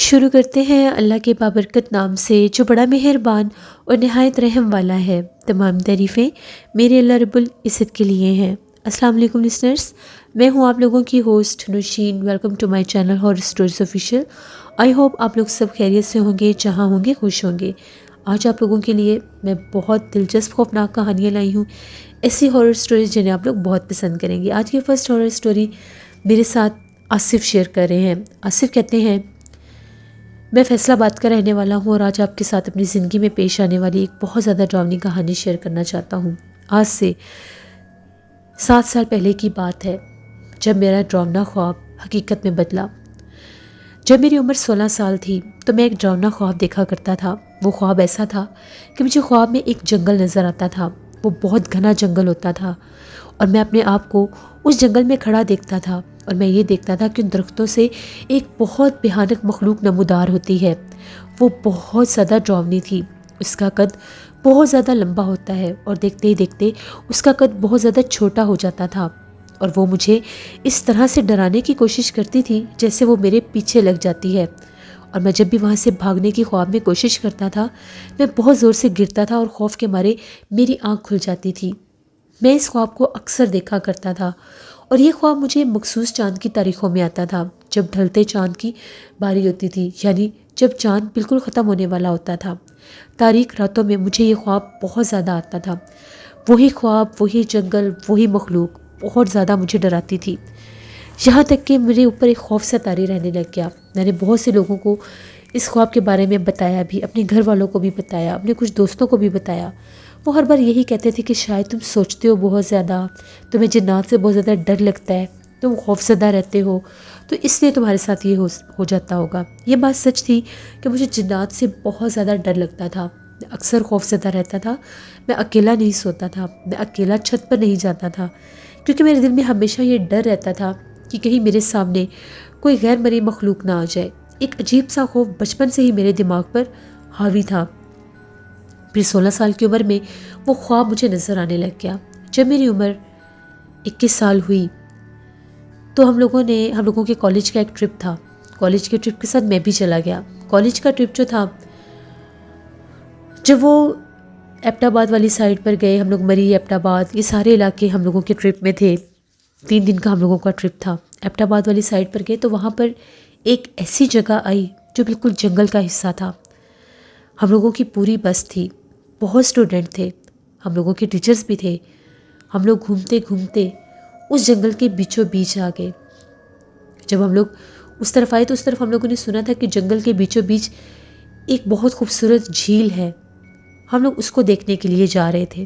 شروع کرتے ہیں اللہ کے بابرکت نام سے جو بڑا مہربان اور نہایت رحم والا ہے۔ تمام تعریفیں میرے اللہ رب العزت کے لیے ہیں۔ السلام علیکم لسنرز، میں ہوں آپ لوگوں کی host Nausheen. Welcome to my channel horror stories official. I hope آپ لوگ سب خیریت سے ہوں گے، جہاں ہوں گے خوش ہوں گے۔ آج آپ لوگوں کے لیے میں بہت دلچسپ خوفناک کہانیاں لائی ہوں، ایسی ہارر اسٹوریز جنہیں آپ لوگ بہت پسند کریں گے۔ آج کی فرسٹ ہارر اسٹوری میرے ساتھ آصف شیئر کر رہے ہیں۔ آصف کہتے ہیں، میں فیصل آباد کا رہنے والا ہوں اور آج آپ کے ساتھ اپنی زندگی میں پیش آنے والی ایک بہت زیادہ ڈراؤنی کہانی شیئر کرنا چاہتا ہوں۔ آج سے 7 سال پہلے کی بات ہے، جب میرا ڈراؤنا خواب حقیقت میں بدلا۔ جب میری عمر 16 سال تھی تو میں ایک ڈراؤنا خواب دیکھا کرتا تھا۔ وہ خواب ایسا تھا کہ مجھے خواب میں ایک جنگل نظر آتا تھا۔ وہ بہت گھنا جنگل ہوتا تھا اور میں اپنے آپ کو اس جنگل میں کھڑا دیکھتا تھا اور میں یہ دیکھتا تھا کہ ان درختوں سے ایک بہت بھیانک مخلوق نمودار ہوتی ہے۔ وہ بہت زیادہ ڈراؤنی تھی۔ اس کا قد بہت زیادہ لمبا ہوتا ہے اور دیکھتے ہی دیکھتے اس کا قد بہت زیادہ چھوٹا ہو جاتا تھا، اور وہ مجھے اس طرح سے ڈرانے کی کوشش کرتی تھی جیسے وہ میرے پیچھے لگ جاتی ہے، اور میں جب بھی وہاں سے بھاگنے کی خواب میں کوشش کرتا تھا میں بہت زور سے گرتا تھا اور خوف کے مارے میری آنکھ کھل جاتی تھی۔ میں اس خواب کو اکثر دیکھا کرتا تھا اور یہ خواب مجھے مخصوص چاند کی تاریخوں میں آتا تھا، جب ڈھلتے چاند کی باری ہوتی تھی، یعنی جب چاند بالکل ختم ہونے والا ہوتا تھا۔ تاریک راتوں میں مجھے یہ خواب بہت زیادہ آتا تھا۔ وہی خواب، وہی جنگل، وہی مخلوق بہت زیادہ مجھے ڈراتی تھی، یہاں تک کہ میرے اوپر ایک خوف سا طاری رہنے لگ گیا۔ میں نے بہت سے لوگوں کو اس خواب کے بارے میں بتایا بھی، اپنے گھر والوں کو بھی بتایا، اپنے کچھ دوستوں کو بھی بتایا۔ وہ ہر بار یہی کہتے تھے کہ شاید تم سوچتے ہو بہت زیادہ، تمہیں جنات سے بہت زیادہ ڈر لگتا ہے، تم خوف زدہ رہتے ہو، تو اس لیے تمہارے ساتھ یہ ہو جاتا ہوگا۔ یہ بات سچ تھی کہ مجھے جنات سے بہت زیادہ ڈر لگتا تھا۔ میں اکثر خوف زدہ رہتا تھا، میں اکیلا نہیں سوتا تھا، میں اکیلا چھت پر نہیں جاتا تھا، کیونکہ میرے دل میں ہمیشہ یہ ڈر رہتا تھا کہ کہیں میرے سامنے کوئی غیر مرئی مخلوق نہ آ جائے۔ ایک عجیب سا خوف بچپن سے ہی میرے دماغ پر حاوی تھا۔ پھر 16 سال کی عمر میں وہ خواب مجھے نظر آنے لگ گیا۔ جب میری عمر 21 سال ہوئی تو ہم لوگوں کے کالج کا ایک ٹرپ تھا۔ کالج کے ٹرپ کے ساتھ میں بھی چلا گیا۔ کالج کا ٹرپ جو تھا، جب وہ ایبٹ آباد والی سائڈ پر گئے، ہم لوگ مری، ایبٹ آباد، یہ سارے علاقے ہم لوگوں کے ٹرپ میں تھے۔ 3 دن کا ہم لوگوں کا ٹرپ تھا۔ ایبٹ آباد والی سائڈ پر گئے تو وہاں پر ایک ایسی جگہ آئی جو بالکل جنگل کا حصہ تھا۔ ہم لوگوں کی پوری بس تھی، بہت اسٹوڈنٹ تھے، ہم لوگوں کے ٹیچرز بھی تھے۔ ہم لوگ گھومتے گھومتے اس جنگل کے بیچوں بیچ آ گئے۔ جب ہم لوگ اس طرف آئے تو اس طرف ہم لوگوں نے سنا تھا کہ جنگل کے بیچوں بیچ ایک بہت خوبصورت جھیل ہے۔ ہم لوگ اس کو دیکھنے کے لیے جا رہے تھے۔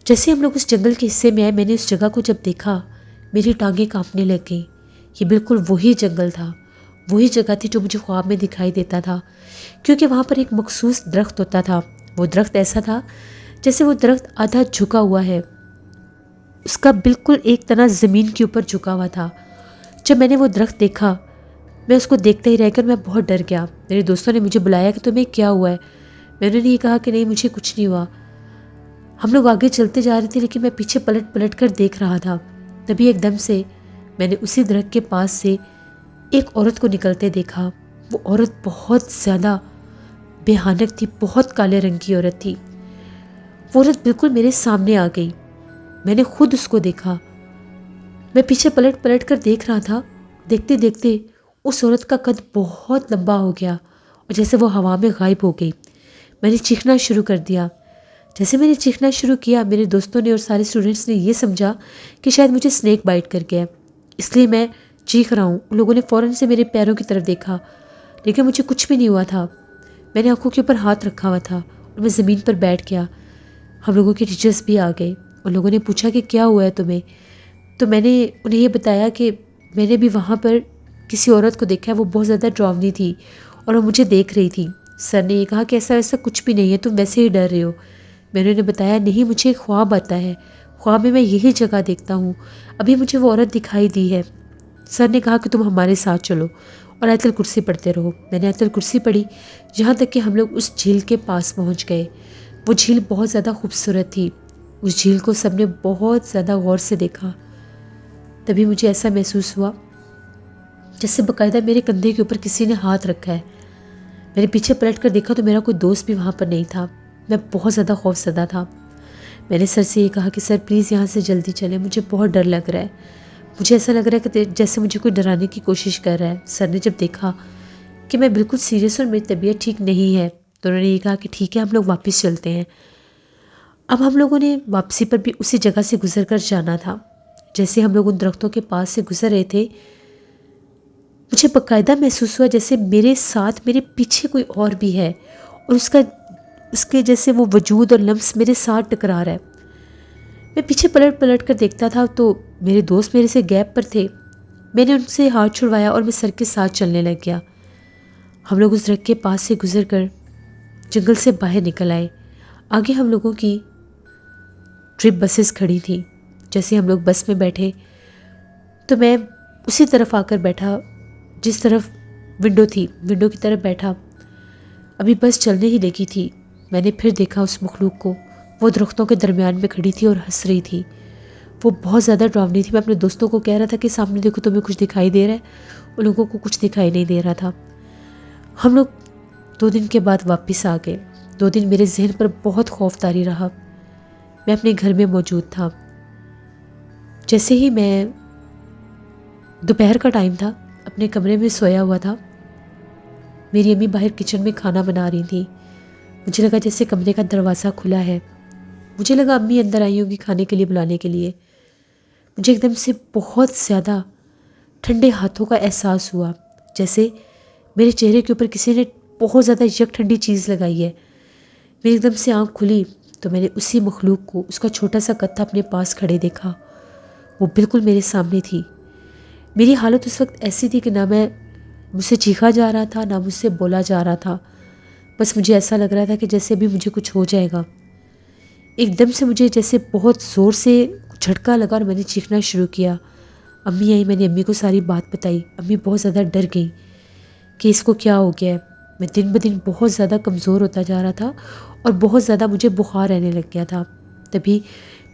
جیسے ہم لوگ اس جنگل کے حصے میں آئے، میں نے اس جگہ کو جب دیکھا میری ٹانگیں کانپنے لگ گئیں۔ یہ بالکل وہی جنگل تھا، وہی جگہ تھی جو مجھے خواب میں دکھائی دیتا تھا، کیونکہ وہاں پر ایک مخصوص درخت ہوتا تھا۔ وہ درخت ایسا تھا جیسے وہ درخت آدھا جھکا ہوا ہے، اس کا بالکل ایک تنا زمین کے اوپر جھکا ہوا تھا۔ جب میں نے وہ درخت دیکھا میں اس کو دیکھتے ہی رہ کر میں بہت ڈر گیا۔ میرے دوستوں نے مجھے بلایا کہ تمہیں کیا ہوا ہے؟ میں نے یہ کہا کہ نہیں، مجھے کچھ نہیں ہوا۔ ہم لوگ آگے چلتے جا رہے تھے لیکن میں پیچھے پلٹ پلٹ کر دیکھ رہا تھا۔ تبھی ایک دم سے میں نے اسی درخت کے پاس سے ایک عورت کو نکلتے دیکھا۔ وہ عورت بہت زیادہ بھیانک تھی، بہت کالے رنگ کی عورت تھی۔ وہ عورت بالکل میرے سامنے آ گئی، میں نے خود اس کو دیکھا۔ میں پیچھے پلٹ پلٹ کر دیکھ رہا تھا۔ دیکھتے دیکھتے اس عورت کا قد بہت لمبا ہو گیا اور جیسے وہ ہوا میں غائب ہو گئی۔ میں نے چیخنا شروع کر دیا۔ جیسے میں نے چیخنا شروع کیا، میرے دوستوں نے اور سارے اسٹوڈنٹس نے یہ سمجھا کہ شاید مجھے اسنیک بائٹ کر گیا، اس لیے میں چیخ رہا ہوں۔ ان لوگوں نے فوراً سے میرے پیروں کی طرف دیکھا لیکن مجھے کچھ بھی نہیں ہوا تھا۔ میں نے آنکھوں کے اوپر ہاتھ رکھا ہوا تھا اور میں زمین پر بیٹھ گیا۔ ہم لوگوں کے ٹیچرز بھی آ گئے۔ ان لوگوں نے پوچھا کہ کیا ہوا ہے تمہیں؟ تو میں نے انہیں یہ بتایا کہ میں نے بھی وہاں پر کسی عورت کو دیکھا ہے، وہ بہت زیادہ ڈراؤنی تھی اور وہ مجھے دیکھ رہی تھی۔ سر نے یہ کہا کہ ایسا ویسا کچھ بھی نہیں ہے، تم ویسے ہی ڈر رہے ہو۔ میں نے انہیں بتایا نہیں، مجھے ایک خواب آتا ہے، خواب میں یہی جگہ دیکھتا ہوں، ابھی مجھے وہ عورت دکھائی دی ہے۔ سر نے کہا کہ تم ہمارے ساتھ چلو اور آیت الکرسی پڑھتے رہو۔ میں نے آیت الکرسی پڑھی یہاں تک کہ ہم لوگ اس جھیل کے پاس پہنچ گئے۔ وہ جھیل بہت زیادہ خوبصورت تھی۔ اس جھیل کو سب نے بہت زیادہ غور سے دیکھا۔ تبھی مجھے ایسا محسوس ہوا جیسے باقاعدہ میرے کندھے کے اوپر کسی نے ہاتھ رکھا ہے۔ میں نے پیچھے پلٹ کر دیکھا تو میرا کوئی دوست بھی وہاں پر نہیں تھا۔ میں بہت زیادہ خوف زدہ تھا۔ میں نے سر سے یہ کہا کہ سر پلیز یہاں سے جلدی چلیں، مجھے بہت ڈر لگ رہا ہے، مجھے ایسا لگ رہا ہے کہ جیسے مجھے کوئی ڈرانے کی کوشش کر رہا ہے۔ سر نے جب دیکھا کہ میں بالکل سیریس اور میری طبیعت ٹھیک نہیں ہے تو انہوں نے یہ کہا کہ ٹھیک ہے ہم لوگ واپس چلتے ہیں۔ اب ہم لوگوں نے واپسی پر بھی اسی جگہ سے گزر کر جانا تھا۔ جیسے ہم لوگ ان درختوں کے پاس سے گزر رہے تھے، مجھے باقاعدہ محسوس ہوا جیسے میرے ساتھ میرے پیچھے کوئی اور بھی ہے اور اس کے جیسے وہ وجود اور لمس میرے ساتھ ٹکرا رہا ہے۔ میں پیچھے پلٹ پلٹ کر دیکھتا تھا تو میرے دوست میرے سے گیپ پر تھے۔ میں نے ان سے ہاتھ چھڑوایا اور میں سر کے ساتھ چلنے لگ گیا۔ ہم لوگ اس درخت کے پاس سے گزر کر جنگل سے باہر نکل آئے۔ آگے ہم لوگوں کی ٹرپ بسز کھڑی تھی۔ جیسے ہم لوگ بس میں بیٹھے تو میں اسی طرف آ کر بیٹھا جس طرف ونڈو تھی، ونڈو کی طرف بیٹھا۔ ابھی بس چلنے ہی لگی تھی، میں نے پھر دیکھا اس مخلوق کو۔ وہ درختوں کے درمیان میں کھڑی تھی اور ہنس رہی تھی۔ وہ بہت زیادہ ڈراؤنی تھی۔ میں اپنے دوستوں کو کہہ رہا تھا کہ سامنے دیکھو تمہیں کچھ دکھائی دے رہا ہے، ان لوگوں کو کچھ دکھائی نہیں دے رہا تھا۔ ہم لوگ 2 دن کے بعد واپس آ گئے۔ 2 دن میرے ذہن پر بہت خوف طاری رہا۔ میں اپنے گھر میں موجود تھا۔ جیسے ہی میں دوپہر کا ٹائم تھا، اپنے کمرے میں سویا ہوا تھا، میری امی باہر کچن میں کھانا بنا رہی تھی۔ مجھے لگا جیسے کمرے کا دروازہ کھلا ہے، مجھے لگا امی اندر آئی ہوگی کھانے کے لیے بلانے کے لیے۔ مجھے ایک دم سے بہت زیادہ ٹھنڈے ہاتھوں کا احساس ہوا، جیسے میرے چہرے کے اوپر کسی نے بہت زیادہ یک ٹھنڈی چیز لگائی ہے۔ میری ایک دم سے آنکھ کھلی تو میں نے اسی مخلوق کو، اس کا چھوٹا سا کتھا اپنے پاس کھڑے دیکھا۔ وہ بالکل میرے سامنے تھی۔ میری حالت اس وقت ایسی تھی کہ نہ مجھ سے چیخا جا رہا تھا، نہ مجھ سے بولا جا رہا تھا، بس مجھے ایسا لگ رہا تھا کہ جیسے بھی مجھے کچھ ہو جائے گا۔ ایک دم سے مجھے جیسے بہت زور سے جھٹکا لگا اور میں نے چیخنا شروع کیا۔ امی آئی، میں نے امی کو ساری بات بتائی۔ امی بہت زیادہ ڈر گئی کہ اس کو کیا ہو گیا ہے۔ میں دن بدن بہت زیادہ کمزور ہوتا جا رہا تھا اور بہت زیادہ مجھے بخار رہنے لگ گیا تھا۔ تبھی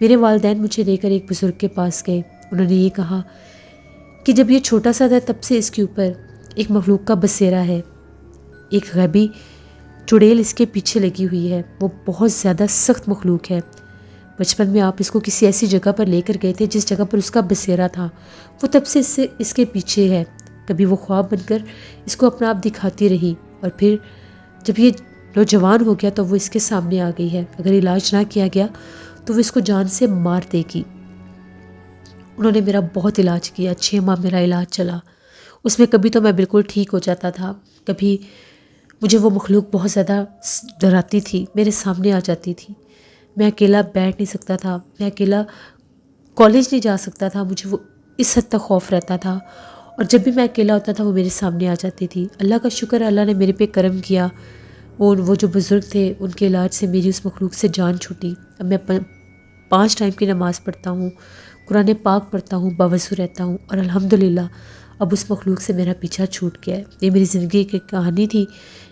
میرے والدین مجھے لے کر ایک بزرگ کے پاس گئے۔ انہوں نے یہ کہا کہ جب یہ چھوٹا سا تھا تب سے اس کے اوپر ایک مخلوق کا بسیرا ہے، ایک غیبی چڑیل اس کے پیچھے لگی ہوئی ہے، وہ بہت زیادہ سخت مخلوق ہے۔ بچپن میں آپ اس کو کسی ایسی جگہ پر لے کر گئے تھے جس جگہ پر اس کا بسیرا تھا، وہ تب سے اس کے پیچھے ہے۔ کبھی وہ خواب بن کر اس کو اپنا آپ دکھاتی رہی اور پھر جب یہ نوجوان ہو گیا تو وہ اس کے سامنے آ گئی ہے۔ اگر علاج نہ کیا گیا تو وہ اس کو جان سے مار دے گی۔ انہوں نے میرا بہت علاج کیا، 6 ماہ میرا علاج چلا۔ اس میں کبھی تو میں بالکل ٹھیک ہو جاتا تھا، کبھی مجھے وہ مخلوق بہت زیادہ ڈراتی تھی، میرے سامنے آ جاتی تھی۔ میں اکیلا بیٹھ نہیں سکتا تھا، میں اکیلا کالج نہیں جا سکتا تھا، مجھے وہ اس حد تک خوف رہتا تھا۔ اور جب بھی میں اکیلا ہوتا تھا وہ میرے سامنے آ جاتی تھی۔ اللہ کا شکر ہے، اللہ نے میرے پہ کرم کیا، وہ جو بزرگ تھے ان کے علاج سے میری اس مخلوق سے جان چھوٹی۔ اب میں 5 ٹائم کی نماز پڑھتا ہوں، قرآن پاک پڑھتا ہوں، باوضو رہتا ہوں اور الحمدللہ اب اس مخلوق سے میرا پیچھا چھوٹ گیا ہے۔ یہ میری زندگی کی کہانی تھی،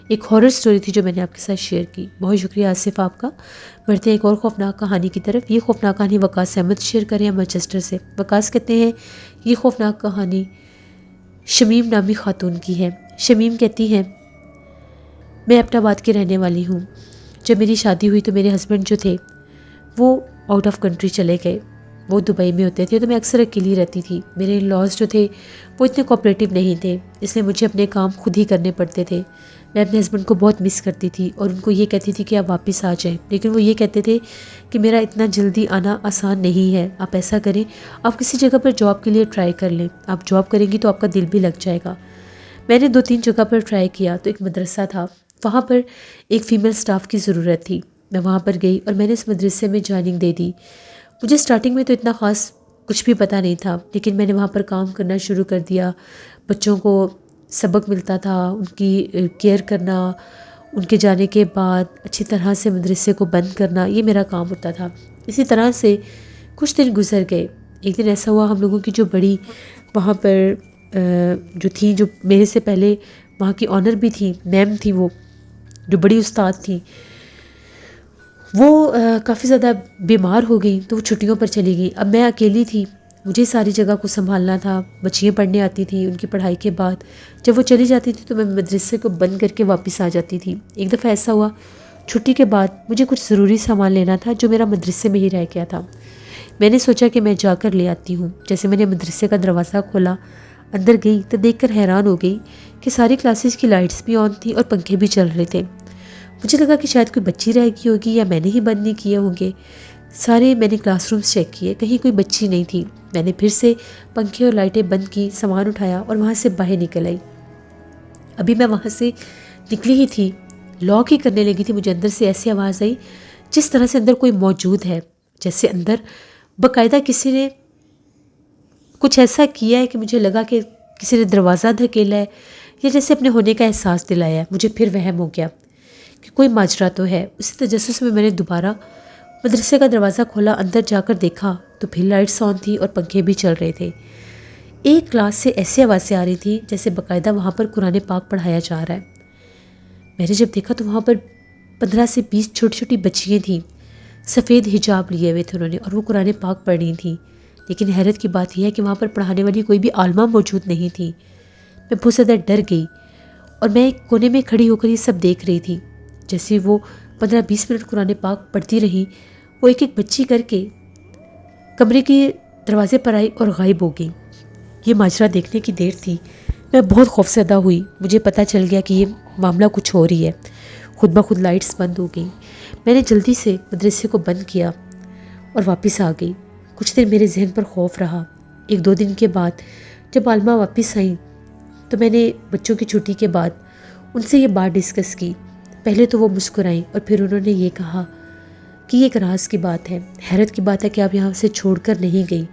ایک ہارر سٹوری تھی جو میں نے آپ کے ساتھ شیئر کی۔ بہت شکریہ آصف آپ کا۔ بڑھتے ہیں ایک اور خوفناک کہانی کی طرف۔ یہ خوفناک کہانی وقاص احمد شیئر کر رہے ہیں مانچسٹر سے۔ وقاص کہتے ہیں یہ خوفناک کہانی شمیم نامی خاتون کی ہے۔ شمیم کہتی ہیں میں ایبٹ آباد کی رہنے والی ہوں۔ جب میری شادی ہوئی تو میرے ہسبینڈ جو تھے وہ آؤٹ آف کنٹری چلے گئے، وہ دبئی میں ہوتے تھے تو میں اکثر اکیلی رہتی تھی۔ میرے لاس جو تھے وہ اتنے کوآپریٹو نہیں تھے، اس لیے مجھے اپنے کام خود ہی کرنے پڑتے تھے۔ میں اپنے ہسبینڈ کو بہت مس کرتی تھی اور ان کو یہ کہتی تھی کہ آپ واپس آ جائیں، لیکن وہ یہ کہتے تھے کہ میرا اتنا جلدی آنا آسان نہیں ہے، آپ ایسا کریں آپ کسی جگہ پر جاب کے لیے ٹرائی کر لیں، آپ جاب کریں گی تو آپ کا دل بھی لگ جائے گا۔ میں نے 2-3 جگہ پر ٹرائی کیا تو ایک مدرسہ تھا، وہاں پر ایک فیمیل سٹاف کی ضرورت تھی۔ میں وہاں پر گئی اور میں نے اس مدرسے میں جوائننگ دے دی۔ مجھے سٹارٹنگ میں تو اتنا خاص کچھ بھی پتہ نہیں تھا، لیکن میں نے وہاں پر کام کرنا شروع کر دیا۔ بچوں کو سبق ملتا تھا، ان کی کیئر کرنا، ان کے جانے کے بعد اچھی طرح سے مدرسے کو بند کرنا، یہ میرا کام ہوتا تھا۔ اسی طرح سے کچھ دن گزر گئے۔ ایک دن ایسا ہوا، ہم لوگوں کی جو بڑی وہاں پر جو تھیں، جو میرے سے پہلے وہاں کی آنر بھی تھیں، میم تھی، وہ جو بڑی استاد تھیں، وہ کافی زیادہ بیمار ہو گئیں تو وہ چھٹیوں پر چلی گئیں۔ اب میں اکیلی تھی مجھے ساری جگہ کو سنبھالنا تھا، بچیاں پڑھنے آتی تھیں، ان کی پڑھائی کے بعد جب وہ چلی جاتی تھی تو میں مدرسے کو بند کر کے واپس آ جاتی تھی۔ ایک دفعہ ایسا ہوا، چھٹی کے بعد مجھے کچھ ضروری سامان لینا تھا جو میرا مدرسے میں ہی رہ گیا تھا۔ میں نے سوچا کہ میں جا کر لے آتی ہوں۔ جیسے میں نے مدرسے کا دروازہ کھولا، اندر گئی تو دیکھ کر حیران ہو گئی کہ ساری کلاسز کی لائٹس بھی آن تھیں اور پنکھے بھی چل رہے تھے۔ مجھے لگا کہ شاید کوئی بچی رہ گئی ہوگی یا میں نے ہی بند نہیں کیے ہوں گے۔ سارے میں نے کلاس رومز چیک کیے، کہیں کوئی بچی نہیں تھی۔ میں نے پھر سے پنکھے اور لائٹیں بند کی، سامان اٹھایا اور وہاں سے باہر نکل آئی۔ ابھی میں وہاں سے نکلی ہی تھی، لاک ہی کرنے لگی تھی، مجھے اندر سے ایسی آواز آئی جس طرح سے اندر کوئی موجود ہے، جیسے اندر باقاعدہ کسی نے کچھ ایسا کیا ہے کہ مجھے لگا کہ کسی نے دروازہ دھکیلا ہے یا جیسے اپنے ہونے کا احساس دلایا ہے۔ مجھے پھر وہم ہو گیا کہ کوئی ماجرا تو ہے۔ اسی تجسس میں میں نے دوبارہ مدرسے کا دروازہ کھولا، اندر جا کر دیکھا تو پھر لائٹس آن تھی اور پنکھے بھی چل رہے تھے۔ ایک کلاس سے ایسی آوازیں آ رہی تھی جیسے باقاعدہ وہاں پر قرآن پاک پڑھایا جا رہا ہے۔ میں نے جب دیکھا تو وہاں پر 15 سے 20 چھوٹی چھوٹی بچیاں تھیں، سفید حجاب لیے ہوئے تھے انہوں نے، اور وہ قرآن پاک پڑھ رہی تھیں۔ لیکن حیرت کی بات یہ ہے کہ وہاں پر پڑھانے والی کوئی بھی عالمہ موجود نہیں تھی۔ میں بہت زیادہ ڈر گئی اور میں ایک کونے میں کھڑی ہو کر یہ سب دیکھ رہی تھی۔ جیسے وہ 15-20 منٹ قرآن پاک پڑھتی رہی، وہ ایک ایک بچی کر کے کمرے کے دروازے پر آئی اور غائب ہو گئی۔ یہ ماجرا دیکھنے کی دیر تھی، میں بہت خوفزدہ ہوئی۔ مجھے پتہ چل گیا کہ یہ معاملہ کچھ ہو رہی ہے۔ خود بخود لائٹس بند ہو گئی۔ میں نے جلدی سے مدرسے کو بند کیا اور واپس آ گئی۔ کچھ دیر میرے ذہن پر خوف رہا۔ 1-2 دن کے بعد جب عالمہ واپس آئیں تو میں نے بچوں کی چھٹی کے بعد ان سے یہ بات ڈسکس کی۔ پہلے تو وہ مسکرائیں اور پھر انہوں نے یہ کہا کہ یہ ایک راز کی بات ہے۔ حیرت کی بات ہے کہ آپ یہاں سے چھوڑ کر نہیں گئی۔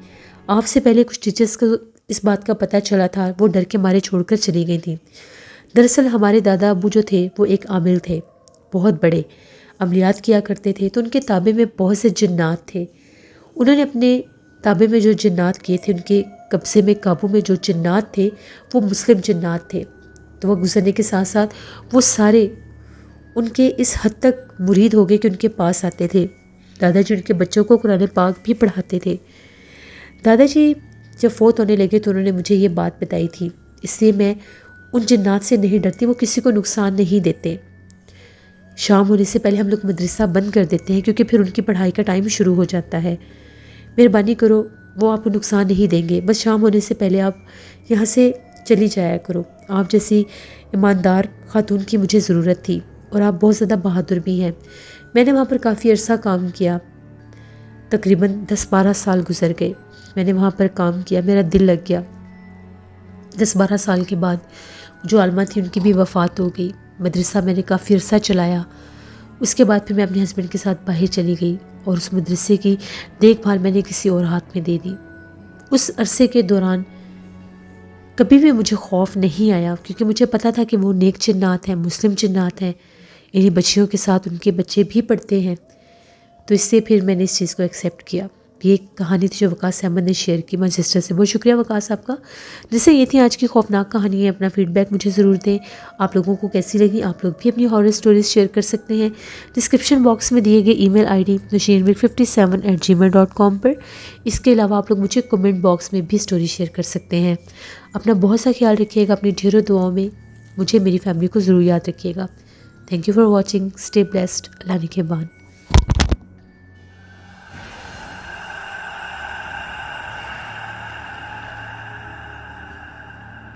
آپ سے پہلے کچھ ٹیچرز کو اس بات کا پتہ چلا تھا، وہ ڈر کے مارے چھوڑ کر چلی گئی تھیں۔ دراصل ہمارے دادا ابو جو تھے وہ ایک عامل تھے، بہت بڑے عملیات کیا کرتے تھے، تو ان کے تابع میں بہت سے جنات تھے۔ انہوں نے اپنے تابع میں جو جنات کیے تھے، ان کے قبضے میں قابو میں جو جنات تھے وہ مسلم جنات تھے۔ تو وہ گزرنے کے ساتھ ساتھ وہ سارے ان کے اس حد تک مرید ہو گئے کہ ان کے پاس آتے تھے۔ دادا جی ان کے بچوں کو قرآن پاک بھی پڑھاتے تھے۔ دادا جی جب فوت ہونے لگے تو انہوں نے مجھے یہ بات بتائی تھی، اس لیے میں ان جنات سے نہیں ڈرتی، وہ کسی کو نقصان نہیں دیتے۔ شام ہونے سے پہلے ہم لوگ مدرسہ بند کر دیتے ہیں کیونکہ پھر ان کی پڑھائی کا ٹائم شروع ہو جاتا ہے۔ مہربانی کرو، وہ آپ کو نقصان نہیں دیں گے، بس شام ہونے سے پہلے آپ یہاں سے چلی جایا کرو۔ آپ جیسی ایماندار خاتون کی مجھے ضرورت تھی اور آپ بہت زیادہ بہادر بھی ہیں۔ میں نے وہاں پر کافی عرصہ کام کیا، تقریباً 10-12 سال گزر گئے۔ میں نے وہاں پر کام کیا، میرا دل لگ گیا۔ 10-12 سال کے بعد جو عالمہ تھی ان کی بھی وفات ہو گئی۔ مدرسہ میں نے کافی عرصہ چلایا۔ اس کے بعد پھر میں اپنے ہسبینڈ کے ساتھ باہر چلی گئی اور اس مدرسے کی دیکھ بھال میں نے کسی اور ہاتھ میں دے دی۔ اس عرصے کے دوران کبھی بھی مجھے خوف نہیں آیا کیونکہ مجھے پتا تھا کہ وہ نیک جنات ہیں، مسلم جنات ہیں، انہیں بچیوں کے ساتھ ان کے بچے بھی پڑھتے ہیں۔ تو اس سے پھر میں نے اس چیز کو ایکسیپٹ کیا۔ یہ ایک کہانی تھی جو وقاص احمد نے شیئر کی مائی سسٹر سے۔ بہت شکریہ وقاص آپ کا۔ جیسے یہ تھی آج کی خوفناک کہانی ہے، اپنا فیڈ بیک مجھے ضرور دیں، آپ لوگوں کو کیسی لگی۔ آپ لوگ بھی اپنی ہارر سٹوریز شیئر کر سکتے ہیں ڈسکرپشن باکس میں دیے گئے ای میل آئی ڈی nasheermir57@gmail.com پر۔ اس کے علاوہ آپ لوگ مجھے کمنٹ باکس میں بھی سٹوری شیئر کر سکتے ہیں۔ اپنا بہت سا خیال رکھیے گا، اپنی ڈھیروں دعاؤں میں مجھے میری فیملی کو ضرور یاد رکھیے گا۔ Thank you for watching, stay blessed, اللہ نگہبان۔